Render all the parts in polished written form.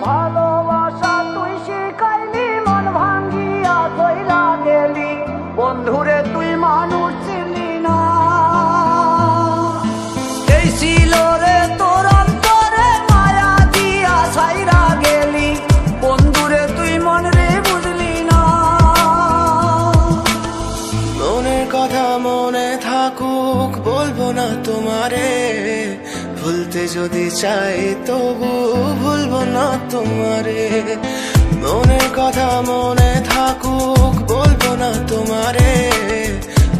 ভালোবাসা তুই শিখাইলি, মন ভাঙ্গিয়া চইলা গেলি, বন্ধুরে তুই মানুষ চিনলি না। এই ছিল রে তোর অন্তরে মায়া দিয়া ছাইরা গেলি, বন্ধুরে তুই মন রে বুঝলি না। মনের কথা মনে থাকুক বলবো না তোমারে, ভুলতে যদি চাই তবু ভুলবো না তোমারে। মনের কথা মনে থাকুক বলবো না তোমারে,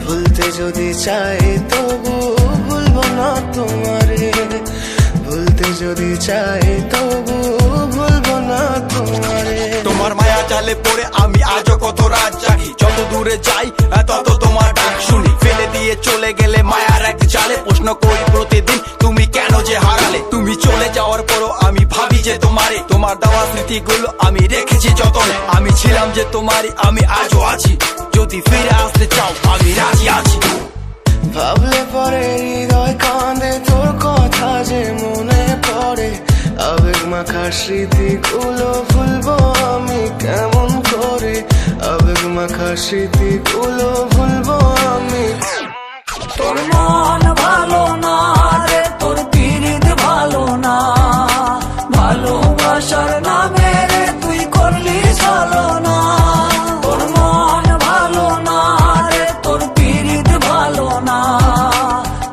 ভুলতে যদি চাই তবু ভুলবো না তোমারে। ভুলতে যদি চাই তবু ভুলবো না তোমারে। তোমার মায়া জালে পড়ে আমি আজও কত রাত জাগি, যত দূরে যাই তত তোমার ডাক শুনি। ফেলে দিয়ে চলে গেলে মায়ার এক জালে, প্রশ্ন করি প্রতিদিন তুমি কেন যে হারালে। তুমি চলে যাওয়ার পরও আমি ভাবি যে তোমারে, তোমার দেওয়া স্মৃতিগুলো আমি রেখেছি যতনে। আমি ছিলাম যে তোমারই, আমি আজও আছি, যদি ফিরে আসতে চাও আমি রাজি আছি। ভাবলে পরে হৃদয় কাঁদে, তোর কথা যে মনে পড়ে। আবেগ মাখা স্মৃতিগুলো ভুলবো আমি কেমন করে, আবেগ মাখা স্মৃতিগুলো ভুলবো আমি। তোর মন ভালো না রে, তোর পিরিত ভালো না, ভালোবাসার নামে রে তুই করলি ছলনা। তোর মন ভালো না রে, তোর পিরিত ভালো না,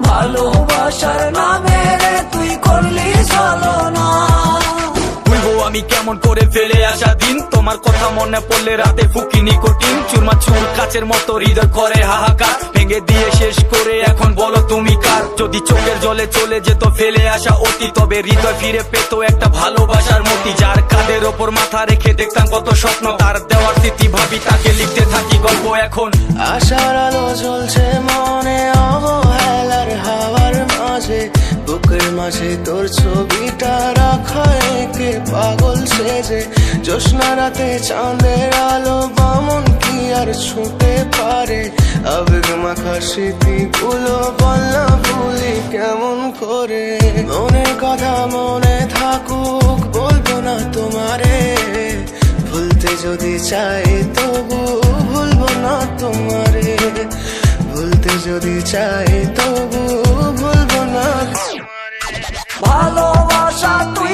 ভালোবাসার নামে রে তুই করলি ছলনা। ভুলবো আমি কেমন করে ফেলে আসা দিন, তোমার কথা মনে পড়লে রাতে ফুকি নিকোটিন। চুরমা চুর কাচের মতো হৃদয় করে হাহাকার, ভেঙে দিয়ে শেষ করে এখন বলো তুমি কার। যদি চোখের জলে চলে যেত ফেলে আসা অতি, তবে হৃদয় ফিরে পেত একটা ভালোবাসার মতি। যার কাঁধের ওপর মাথা রেখে দেখতাম কত স্বপ্ন, তার দেওয়ার স্মৃতি ভাবি তাকে লিখতে থাকি গল্প এখন। আশার আলো জ্বলছে মনে অবহেলার হাওয়ার মাঝে, বুকের মাঝে তোর ছবিটা রাখা একে পাগল সেজে। জ্যোৎস্না রাতে চাঁদের আলো বামন কি আর ছুঁতে পারে, আবেগ মাখা স্মৃতিগুলো বল না ভুলি কেমন করে। মনের কথা মনে থাকুক বলবো না তোমারে, ভুলতে যদি চাই তবু ভুলবো না তোমারে। ভুলতে যদি চাই তবু ভুলবো না তোমারে। ভালোবাসা তুই